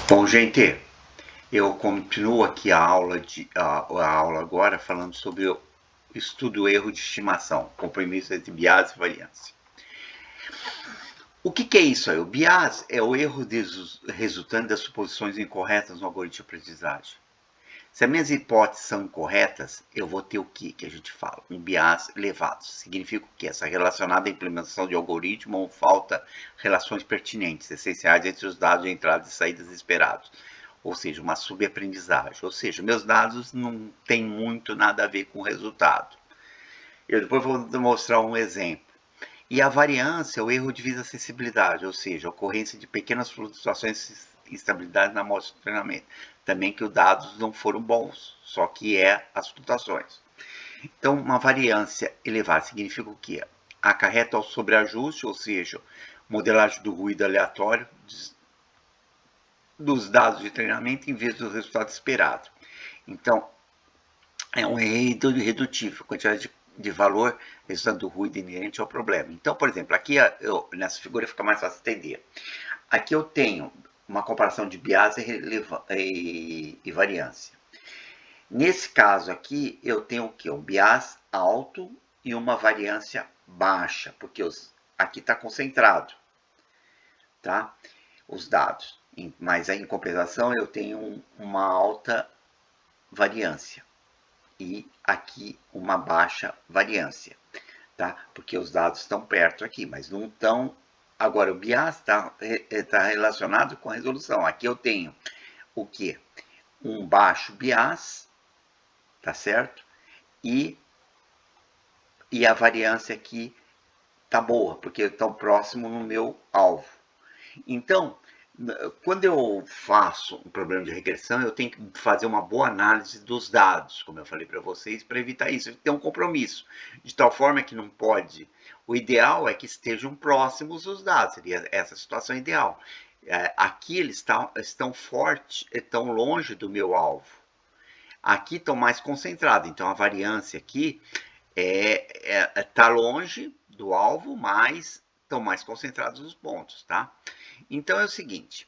Bom, gente, eu continuo aqui a aula agora falando sobre o estudo erro de estimação, compromisso entre bias e variância. O que é isso aí? O bias é o erro resultante das suposições incorretas no algoritmo de aprendizagem. Se as minhas hipóteses são incorretas, eu vou ter o que a gente fala? Um bias elevado. Significa o que? Essa relacionada à implementação de algoritmo ou falta relações pertinentes, essenciais entre os dados de entradas e saídas esperados. Ou seja, uma subaprendizagem. Ou seja, meus dados não têm muito nada a ver com o resultado. Eu depois vou mostrar um exemplo. E a variância é o erro de visacessibilidade, ou seja, a ocorrência de pequenas flutuações e instabilidade na amostra de treinamento. Também que os dados não foram bons, só que é as flutuações. Então, uma variância elevada significa o quê? Acarreta ao sobreajuste, ou seja, modelagem do ruído aleatório dos dados de treinamento em vez do resultado esperado. Então, é um erro redutivo, quantidade de valor resultando do ruído inerente ao problema. Então, por exemplo, aqui nessa figura fica mais fácil entender. Aqui eu tenho uma comparação de bias e variância. Nesse caso aqui, eu tenho o quê? Um bias alto e uma variância baixa, porque aqui está concentrado, tá? Os dados. Mas aí, em compensação, eu tenho uma alta variância e aqui uma baixa variância, tá? Porque os dados estão perto aqui, mas não estão. Agora, o bias tá relacionado com a resolução. Aqui eu tenho o que? Um baixo bias, tá certo? E a variância aqui tá boa, porque estão próximo no meu alvo. Então, quando eu faço um problema de regressão, eu tenho que fazer uma boa análise dos dados, como eu falei para vocês, para evitar isso, ter um compromisso, de tal forma que não pode. O ideal é que estejam próximos os dados, seria essa situação ideal. Aqui eles estão fortes, estão longe do meu alvo. Aqui estão mais concentrados, então a variância aqui está longe do alvo, mas estão mais concentrados os pontos, tá? Então é o seguinte,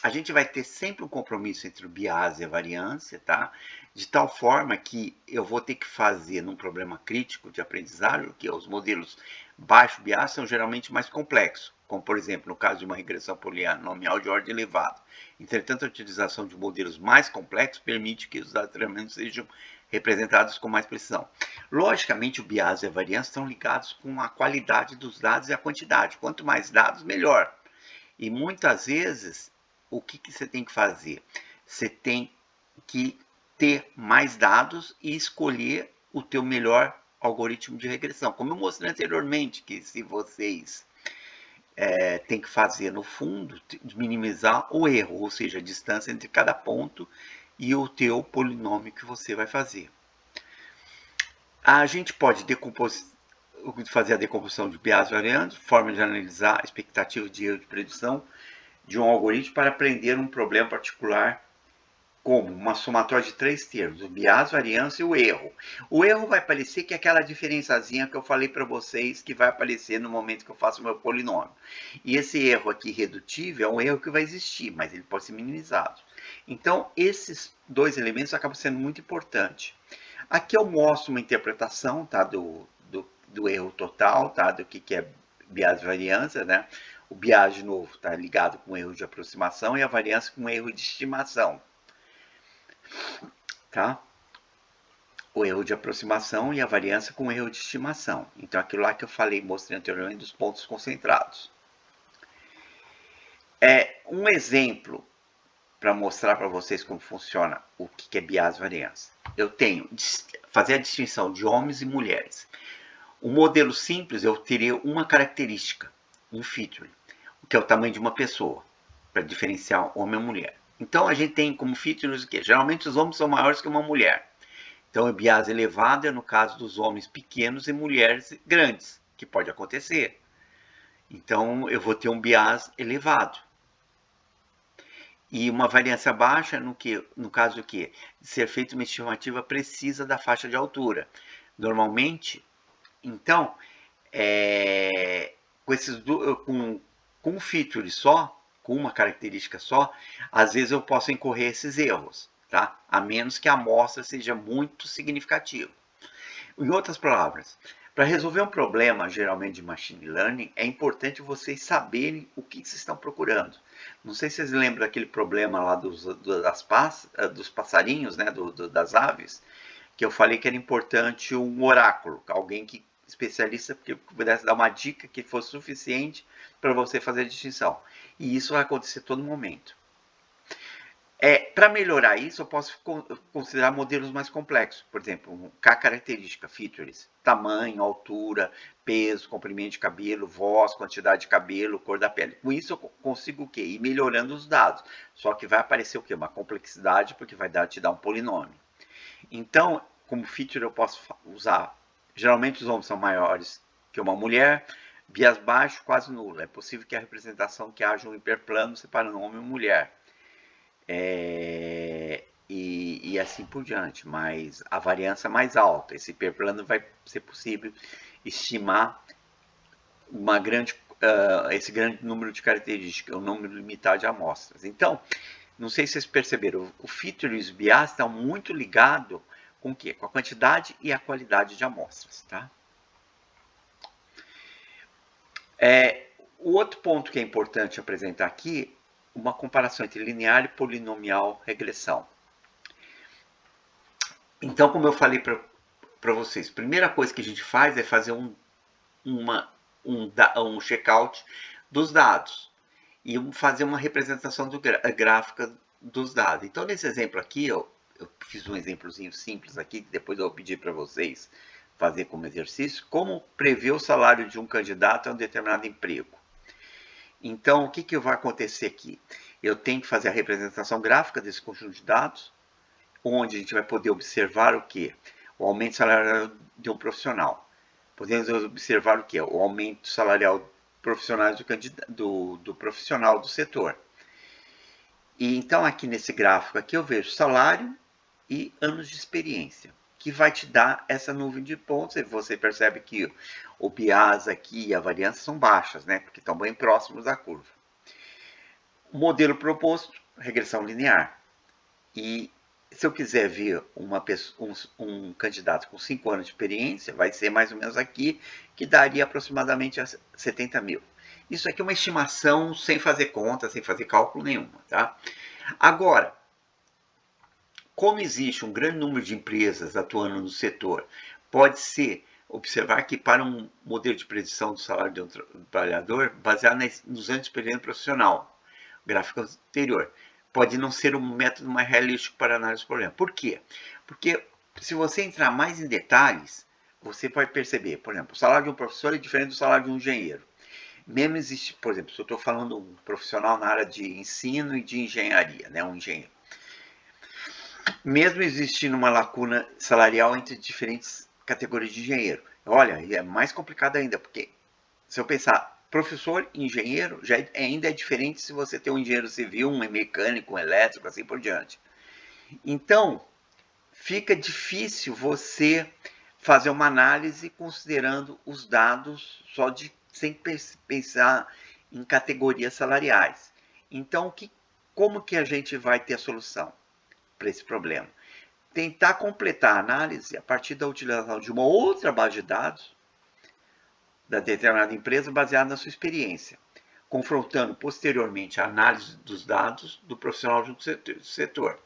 a gente vai ter sempre um compromisso entre o bias e a variância, tá? De tal forma que eu vou ter que fazer num problema crítico de aprendizagem, que os modelos baixo bias são geralmente mais complexos, como por exemplo no caso de uma regressão polinomial de ordem elevada. Entretanto, a utilização de modelos mais complexos permite que os dados sejam representados com mais precisão. Logicamente, o bias e a variância estão ligados com a qualidade dos dados e a quantidade. Quanto mais dados, melhor. E muitas vezes, o que você tem que fazer? Você tem que ter mais dados e escolher o teu melhor algoritmo de regressão. Como eu mostrei anteriormente, que se vocês têm que fazer no fundo, minimizar o erro, ou seja, a distância entre cada ponto e o teu polinômio que você vai fazer. A gente pode fazer a decomposição de bias variantes, forma de analisar a expectativa de erro de predição de um algoritmo para aprender um problema particular, como uma somatória de três termos, o bias, variância e o erro. O erro vai aparecer que é aquela diferençazinha que eu falei para vocês que vai aparecer no momento que eu faço o meu polinômio. E esse erro aqui redutível é um erro que vai existir, mas ele pode ser minimizado. Então, esses dois elementos acabam sendo muito importantes. Aqui eu mostro uma interpretação, tá, do erro total, tá, do que é bias e variância, né? O bias, de novo, está ligado com o erro de aproximação e a variância com o erro de estimação, tá? O erro de aproximação e a variância com o erro de estimação. Então, aquilo lá que eu falei, mostrei anteriormente dos pontos concentrados. Um exemplo para mostrar para vocês como funciona o que é bias e variância. Eu tenho fazer a distinção de homens e mulheres. O modelo simples, eu teria uma característica, um feature, que é o tamanho de uma pessoa, para diferenciar homem e mulher. Então, a gente tem como features o quê? Geralmente, os homens são maiores que uma mulher. Então, o bias elevado é no caso dos homens pequenos e mulheres grandes, que pode acontecer. Então, eu vou ter um bias elevado. E uma variância baixa no caso do quê? De ser feita uma estimativa precisa da faixa de altura. Normalmente, com um feature só, com uma característica só, às vezes eu posso incorrer esses erros, tá? A menos que a amostra seja muito significativa. Em outras palavras, para resolver um problema, geralmente de machine learning, é importante vocês saberem o que vocês estão procurando. Não sei se vocês lembram daquele problema lá dos passarinhos, né, das aves, que eu falei que era importante um oráculo, alguém que especialista que pudesse dar uma dica que fosse suficiente para você fazer a distinção. E isso vai acontecer todo momento. Para melhorar isso, eu posso considerar modelos mais complexos. Por exemplo, característica, features, tamanho, altura, peso, comprimento de cabelo, voz, quantidade de cabelo, cor da pele. Com isso eu consigo o quê? Ir melhorando os dados. Só que vai aparecer o quê? Uma complexidade, porque vai te dar um polinômio. Então, como feature eu posso usar, geralmente os homens são maiores que uma mulher, bias baixo, quase nulo. É possível que a representação que haja um hiperplano separando homem e mulher. E assim por diante, mas a variância é mais alta. Esse hiperplano vai ser possível estimar esse grande número de características, um número limitado de amostras. Então, não sei se vocês perceberam, o feature e os bias estão muito ligados com o quê? Com a quantidade e a qualidade de amostras, tá? O outro ponto que é importante apresentar aqui, uma comparação entre linear e polinomial regressão. Então, como eu falei para vocês, a primeira coisa que a gente faz é fazer um check-out dos dados e fazer uma representação gráfica dos dados. Então, nesse exemplo aqui, eu fiz um exemplozinho simples aqui, que depois eu vou pedir para vocês fazer como exercício, como prever o salário de um candidato a um determinado emprego. Então, o que vai acontecer aqui? Eu tenho que fazer a representação gráfica desse conjunto de dados, onde a gente vai poder observar o quê? O aumento salarial de um profissional. Podemos observar o quê? O aumento salarial profissional do profissional do setor. E então, aqui nesse gráfico aqui, eu vejo salário e anos de experiência, que vai te dar essa nuvem de pontos. E você percebe que o bias aqui e a variância são baixas, né? Porque estão bem próximos da curva. O modelo proposto, regressão linear. E se eu quiser ver um candidato com 5 anos de experiência, vai ser mais ou menos aqui, que daria aproximadamente 70 mil. Isso aqui é uma estimação sem fazer conta, sem fazer cálculo nenhum, tá? Agora, como existe um grande número de empresas atuando no setor, pode-se observar que para um modelo de predição do salário de um trabalhador, baseado nos anos de experiência profissional, gráfico anterior, pode não ser um método mais realístico para análise do problema. Por quê? Porque se você entrar mais em detalhes, você vai perceber, por exemplo, o salário de um professor é diferente do salário de um engenheiro. Mesmo existe, por exemplo, se eu estou falando um profissional na área de ensino e de engenharia, né, um engenheiro. Mesmo existindo uma lacuna salarial entre diferentes categorias de engenheiro. Olha, é mais complicado ainda, porque se eu pensar professor e engenheiro, ainda é diferente se você tem um engenheiro civil, um mecânico, um elétrico, assim por diante. Então, fica difícil você fazer uma análise considerando os dados sem pensar em categorias salariais. Então, como que a gente vai ter a solução para esse problema? Tentar completar a análise a partir da utilização de uma outra base de dados da determinada empresa baseada na sua experiência, confrontando posteriormente a análise dos dados do profissional do setor.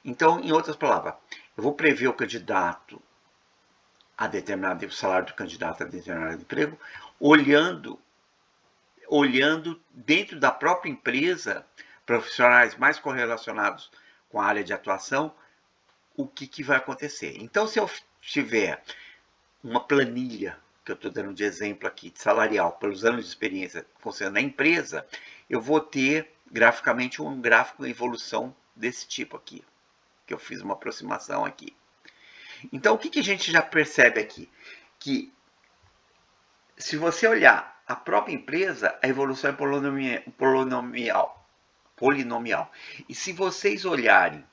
Então, em outras palavras, eu vou prever o candidato a determinado o salário do candidato a determinado emprego, olhando dentro da própria empresa profissionais mais correlacionados com a área de atuação, o que vai acontecer. Então, se eu tiver uma planilha, que eu estou dando de exemplo aqui, salarial, pelos anos de experiência considerando a empresa, eu vou ter graficamente um gráfico de evolução desse tipo aqui, que eu fiz uma aproximação aqui. Então, o que a gente já percebe aqui? Que se você olhar a própria empresa, a evolução é polinomial. E se vocês olharem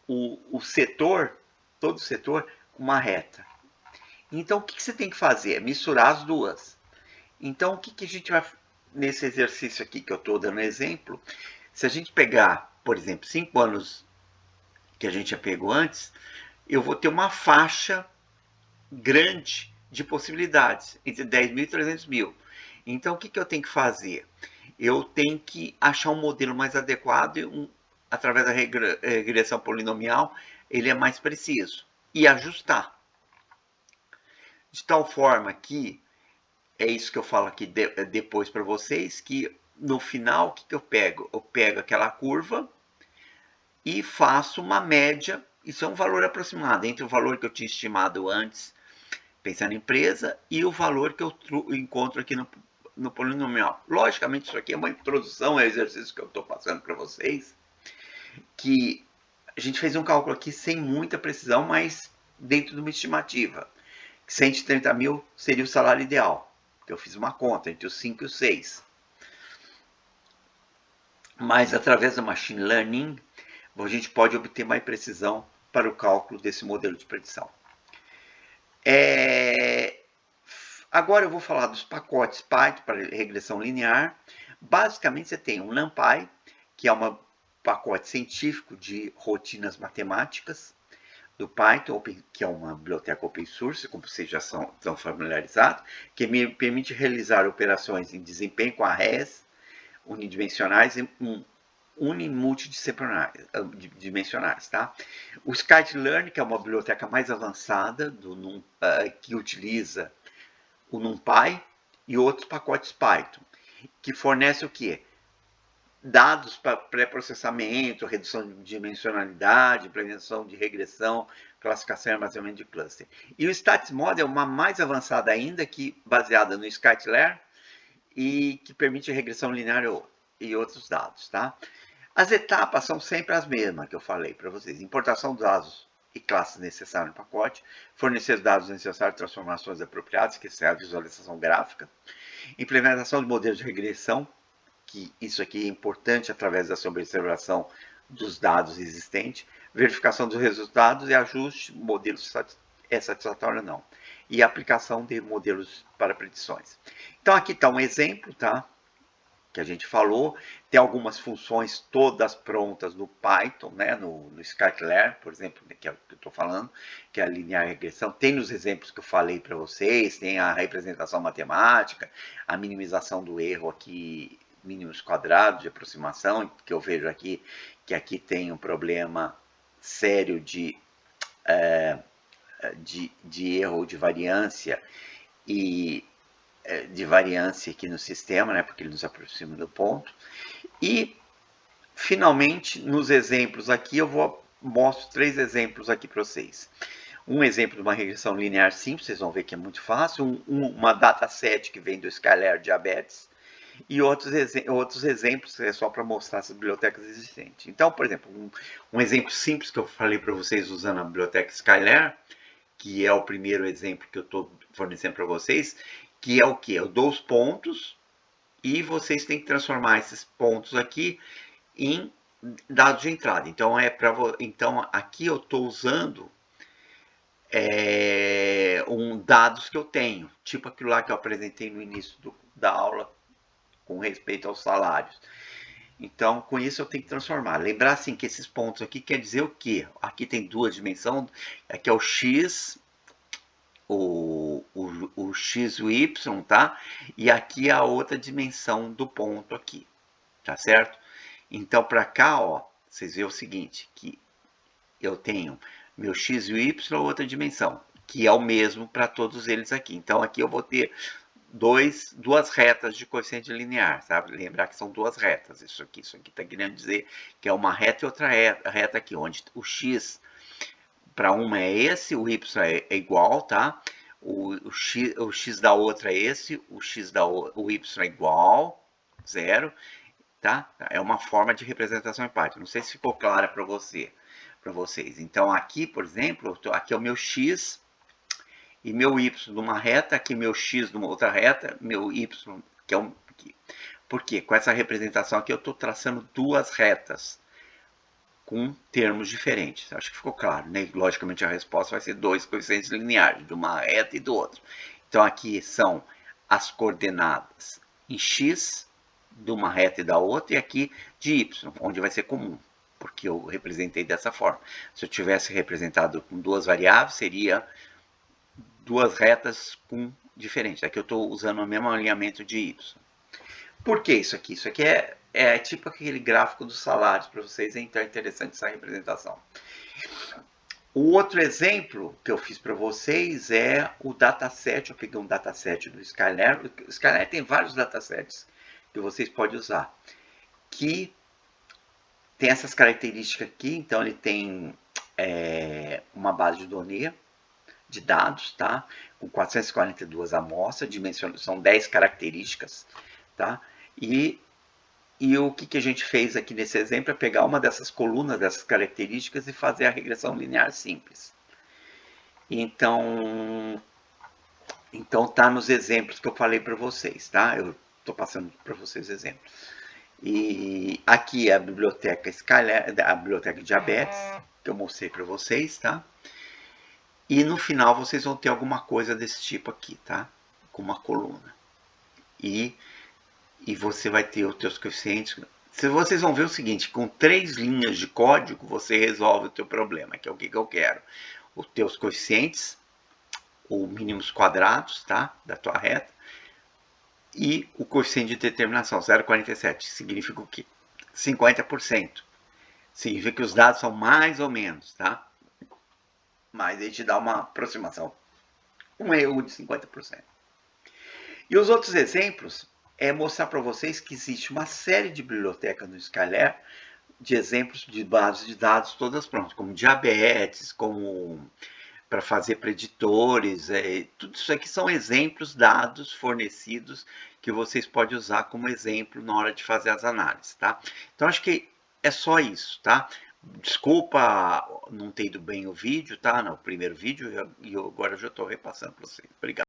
o setor, todo o setor, uma reta. Então, o que você tem que fazer? Misturar as duas. Então, o que a gente vai nesse exercício aqui que eu estou dando exemplo, se a gente pegar, por exemplo, 5 anos que a gente já pegou antes, eu vou ter uma faixa grande de possibilidades, entre 10 mil e 300 mil. Então, o que eu tenho que fazer? Eu tenho que achar um modelo mais adequado e através da regressão polinomial, ele é mais preciso. E ajustar. De tal forma que, é isso que eu falo aqui depois para vocês, que no final, o que eu pego? Eu pego aquela curva e faço uma média, isso é um valor aproximado, entre o valor que eu tinha estimado antes, pensando em empresa, e o valor que eu encontro aqui no polinomial. Logicamente, isso aqui é uma introdução ao exercício que eu estou passando para vocês, que a gente fez um cálculo aqui sem muita precisão, mas dentro de uma estimativa. 130 mil seria o salário ideal. Eu fiz uma conta entre os 5 e os 6. Mas através do machine learning, a gente pode obter mais precisão para o cálculo desse modelo de predição. Agora eu vou falar dos pacotes Python para regressão linear. Basicamente você tem um NumPy, que é um pacote científico de rotinas matemáticas do Python, que é uma biblioteca open source, como vocês já estão familiarizados, que me permite realizar operações em desempenho com arrays unidimensionais e unimultidimensionais, tá? O Scikit-learn, que é uma biblioteca mais avançada que utiliza o NumPy e outros pacotes Python, que fornece o quê? Dados para pré-processamento, redução de dimensionalidade, implementação de regressão, classificação e armazenamento de cluster. E o StatsModel é uma mais avançada ainda, que baseada no Scikit-learn e que permite regressão linear e outros dados, tá? As etapas são sempre as mesmas que eu falei para vocês. Importação dos dados e classes necessárias no pacote, fornecer os dados necessários, transformações apropriadas, que é a visualização gráfica, implementação de modelos de regressão, que isso aqui é importante através da observação dos dados existentes, verificação dos resultados e ajuste, modelo é satisfatório ou não, e aplicação de modelos para predições. Então aqui está um exemplo, tá? Que a gente falou, tem algumas funções todas prontas no Python, né, no Scikit-learn, por exemplo, que é o que eu estou falando, que é a linear regressão, tem nos exemplos que eu falei para vocês, tem a representação matemática, a minimização do erro aqui, mínimos quadrados de aproximação, que eu vejo aqui, que aqui tem um problema sério de erro de variância aqui no sistema, né, porque ele nos aproxima do ponto. E, finalmente, nos exemplos aqui, eu mostro 3 exemplos aqui para vocês. Um exemplo de uma regressão linear simples, vocês vão ver que é muito fácil, uma dataset que vem do Scalar Diabetes, e outros exemplos é só para mostrar as bibliotecas existentes. Então, por exemplo, um exemplo simples que eu falei para vocês usando a biblioteca Scalar, que é o primeiro exemplo que eu estou fornecendo para vocês, que é o que? Eu dou os pontos e vocês têm que transformar esses pontos aqui em dados de entrada. Então, então aqui eu estou usando dados que eu tenho, tipo aquilo lá que eu apresentei no início da aula com respeito aos salários. Então, com isso eu tenho que transformar. Lembrar assim que esses pontos aqui quer dizer o quê? Aqui tem 2 dimensões, aqui é o x, o x e o y, tá? E aqui é a outra dimensão do ponto aqui, tá certo? Então, para cá, ó, vocês veem o seguinte, que eu tenho meu x e o y, outra dimensão, que é o mesmo para todos eles aqui. Então, aqui eu vou ter duas retas de coeficiente linear, sabe? Lembrar que são 2 retas, isso aqui está querendo dizer que é uma reta e outra reta aqui, onde o x para uma é esse, o y é igual, tá? O x da outra é esse, o y é igual, 0, tá? É uma forma de representação em Python. Não sei se ficou clara para vocês. Então aqui, por exemplo, aqui é o meu x e meu y numa reta, aqui meu x numa outra reta, meu y que é aqui. Por quê? Com essa representação aqui eu estou traçando 2 retas com termos diferentes. Acho que ficou claro, né? Logicamente a resposta vai ser 2 coeficientes lineares, de uma reta e do outro. Então aqui são as coordenadas em x de uma reta e da outra, e aqui de y, onde vai ser comum, porque eu representei dessa forma. Se eu tivesse representado com duas variáveis, seria duas retas com diferentes. Aqui eu estou usando o mesmo alinhamento de y. Por que isso aqui? Isso aqui é tipo aquele gráfico dos salários para vocês, então é interessante essa representação. O outro exemplo que eu fiz para vocês é o dataset. Eu peguei um dataset do Skylab. O Skylab tem vários datasets que vocês podem usar, que tem essas características aqui. Então ele tem uma base de Donner de dados, tá? Com 442 amostras, são 10 características, tá? E o que a gente fez aqui nesse exemplo é pegar uma dessas colunas, dessas características, e fazer a regressão linear simples. Então tá nos exemplos que eu falei para vocês, tá? Eu estou passando para vocês exemplos. E aqui é a biblioteca Skylab, a biblioteca de diabetes, que eu mostrei para vocês, tá? E no final vocês vão ter alguma coisa desse tipo aqui, tá? Com uma coluna. E você vai ter os teus coeficientes. Vocês vão ver o seguinte, com 3 linhas de código você resolve o teu problema, que é o que eu quero. Os teus coeficientes, ou mínimos quadrados, tá? Da tua reta. E o coeficiente de determinação, 0,47, significa o quê? 50%. Significa que os dados são mais ou menos, tá? Mas ele te dá uma aproximação. Um erro de 50%. E os outros exemplos é mostrar para vocês que existe uma série de bibliotecas no Skylab de exemplos de bases de dados todas prontas, como diabetes, como para fazer preditores, tudo isso aqui são exemplos, dados fornecidos que vocês podem usar como exemplo na hora de fazer as análises, tá? Então acho que é só isso, tá? Desculpa não ter ido bem o vídeo, tá? No primeiro vídeo, e agora eu já estou repassando para vocês. Obrigado.